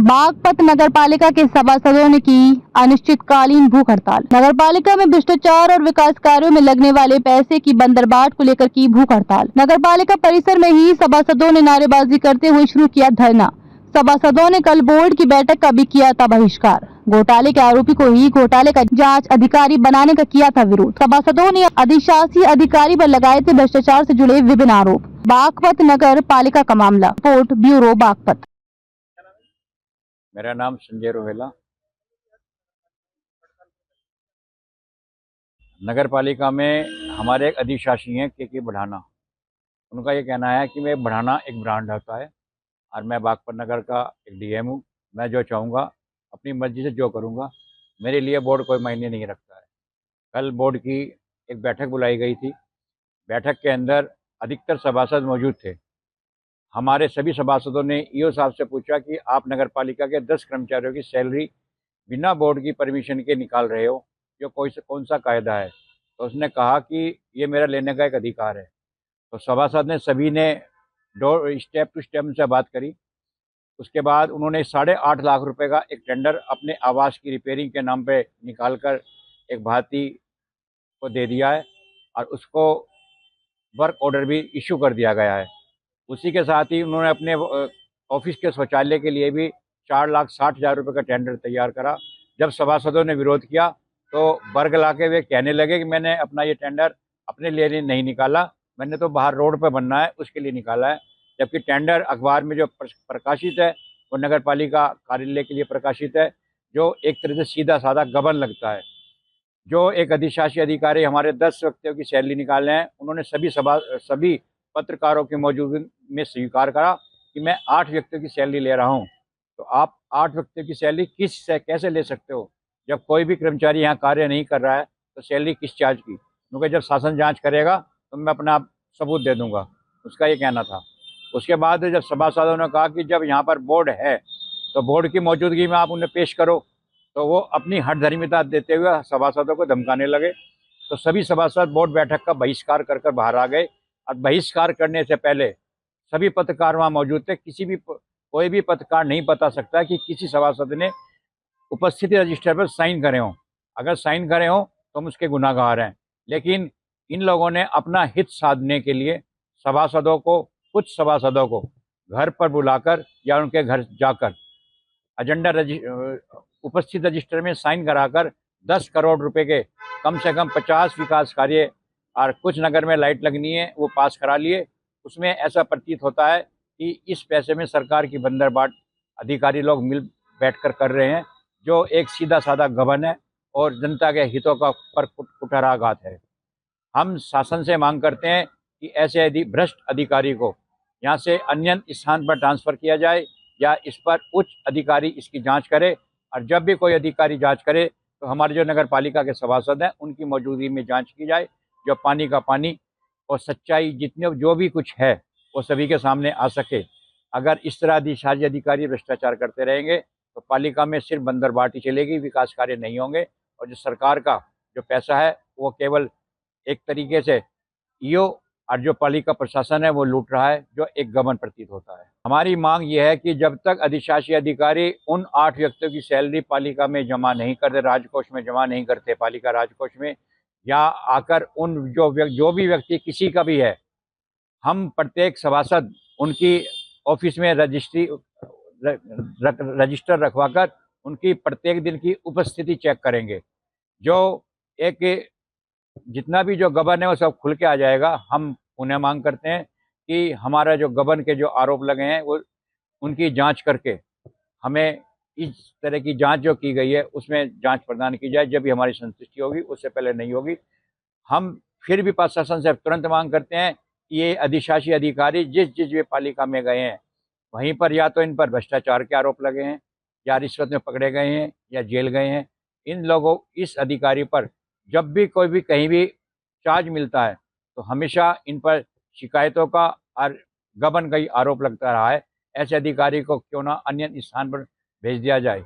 बागपत नगरपालिका के सभासदों ने की अनिश्चितकालीन भूख हड़ताल। नगरपालिका में भ्रष्टाचार और विकास कार्यों में लगने वाले पैसे की बंदरबाट को लेकर की भूख हड़ताल। नगरपालिका परिसर में ही सभासदों ने नारेबाजी करते हुए शुरू किया धरना। सभासदों ने कल बोर्ड की बैठक का भी किया था बहिष्कार। घोटाले के आरोपी को ही घोटाले का जांच अधिकारी बनाने का किया था विरोध। सभासदों ने अधिशासी अधिकारी पर लगाए थे भ्रष्टाचार से जुड़े विभिन्न आरोप। बागपत नगर पालिका का मामला। Report bureau Baghpat. मेरा नाम संजय रोहेला। नगर पालिका में हमारे एक अधिशासी हैं के बढ़ाना। उनका ये कहना है कि मैं बढ़ाना एक ब्रांड होता है और मैं बागपत नगर का एक डीएम हूँ। मैं जो चाहूँगा अपनी मर्जी से जो करूँगा, मेरे लिए बोर्ड कोई मायने नहीं रखता है। कल बोर्ड की एक बैठक बुलाई गई थी। बैठक के अंदर अधिकतर सभासद मौजूद थे। हमारे सभी सभासदों ने ईओ साहब से पूछा कि आप नगर पालिका के 10 कर्मचारियों की सैलरी बिना बोर्ड की परमिशन के निकाल रहे हो, जो कौन सा कायदा है। तो उसने कहा कि ये मेरा लेने का एक अधिकार है। तो सभासद ने सभी ने स्टेप टू स्टेप से बात करी। उसके बाद उन्होंने 8.5 लाख रुपए का एक टेंडर अपने आवास की रिपेयरिंग के नाम पे निकाल कर एक भारती को दे दिया है और उसको वर्क ऑर्डर भी इशू कर दिया गया है। उसी के साथ ही उन्होंने अपने ऑफिस के शौचालय के लिए भी 4,60,000 रुपये का टेंडर तैयार करा। जब सभासदों ने विरोध किया तो वर्ग ला के वे कहने लगे कि मैंने अपना ये टेंडर अपने लिए नहीं निकाला, मैंने तो बाहर रोड पर बनना है उसके लिए निकाला है। जबकि टेंडर अखबार में जो प्रकाशित है वो नगर पालिका कार्यालय के लिए प्रकाशित है, जो एक तरह से सीधा साधा गबन लगता है। जो एक अधिशासी अधिकारी हमारे 10 व्यक्तियों की सैलरी निकाले हैं, उन्होंने सभी पत्रकारों की मौजूदगी में स्वीकार करा कि मैं 8 व्यक्तियों की सैलरी ले रहा हूं। तो आप 8 व्यक्तियों की सैलरी कैसे ले सकते हो? जब कोई भी कर्मचारी यहाँ कार्य नहीं कर रहा है तो सैलरी किस चार्ज की? क्योंकि जब शासन जांच करेगा तो मैं अपना सबूत दे दूंगा, उसका ये कहना था। उसके बाद जब सभासदों ने कहा कि जब यहाँ पर बोर्ड है तो बोर्ड की मौजूदगी में आप उन्हें पेश करो, तो वो अपनी हठधर्मिता देते हुए सभासदों को धमकाने लगे। तो सभी सभासद बोर्ड बैठक का बहिष्कार कर बाहर आ गए। और बहिष्कार करने से पहले सभी पत्रकार वहाँ मौजूद थे। कोई भी पत्रकार नहीं बता सकता कि किसी सभासद ने उपस्थिति रजिस्टर पर साइन करे हों। अगर साइन करे हों तो हम उसके गुनाहगार हैं। लेकिन इन लोगों ने अपना हित साधने के लिए कुछ सभासदों को घर पर बुलाकर या उनके घर जाकर उपस्थित रजिस्टर में साइन कराकर 10 करोड़ रुपए के कम से कम 50 विकास कार्य और कुछ नगर में लाइट लगनी है वो पास करा लिए। उसमें ऐसा प्रतीत होता है कि इस पैसे में सरकार की बंदरबाट अधिकारी लोग मिल बैठकर कर रहे हैं, जो एक सीधा साधा गबन है और जनता के हितों का पर कुठाराघात है। हम शासन से मांग करते हैं कि ऐसे भ्रष्ट अधिकारी को यहाँ से अन्य स्थान पर ट्रांसफ़र किया जाए या इस पर उच्च अधिकारी इसकी जांच करे। और जब भी कोई अधिकारी जांच करे तो हमारे जो नगर पालिका के सभासद हैं उनकी मौजूदगी में जांच की जाए, जो पानी का पानी और सच्चाई जितने जो भी कुछ है वो सभी के सामने आ सके। अगर इस तरह अधिशासी अधिकारी भ्रष्टाचार करते रहेंगे तो पालिका में सिर्फ बंदरबाट ही चलेगी, विकास कार्य नहीं होंगे और जो सरकार का जो पैसा है वो केवल एक तरीके से ईओ और जो पालिका प्रशासन है वो लूट रहा है, जो एक गबन प्रतीत होता है। हमारी मांग ये है कि जब तक अधिशासी अधिकारी उन 8 व्यक्तियों की सैलरी पालिका में जमा नहीं करते, राजकोष में जमा नहीं करते, पालिका राजकोष में, या आकर उन जो भी व्यक्ति किसी का भी है, हम प्रत्येक सभासद उनकी ऑफिस में रजिस्टर रखवाकर उनकी प्रत्येक दिन की उपस्थिति चेक करेंगे। जो एक जितना भी जो गबन है वो सब खुल के आ जाएगा। हम उन्हें मांग करते हैं कि हमारा जो गबन के जो आरोप लगे हैं वो उनकी जांच करके हमें इस तरह की जांच जो की गई है उसमें जांच प्रदान की जाए। जब भी हमारी संतुष्टि होगी, उससे पहले नहीं होगी। हम फिर भी प्रशासन से तुरंत मांग करते हैं कि ये अधिशासी अधिकारी जिस भी पालिका में गए हैं वहीं पर या तो इन पर भ्रष्टाचार के आरोप लगे हैं या रिश्वत में पकड़े गए हैं या जेल गए हैं। इस अधिकारी पर जब भी कोई भी कहीं भी चार्ज मिलता है तो हमेशा इन पर शिकायतों का और गबन का ही आरोप लगता रहा है। ऐसे अधिकारी को क्यों ना अन्य स्थान पर भेज दिया जाए।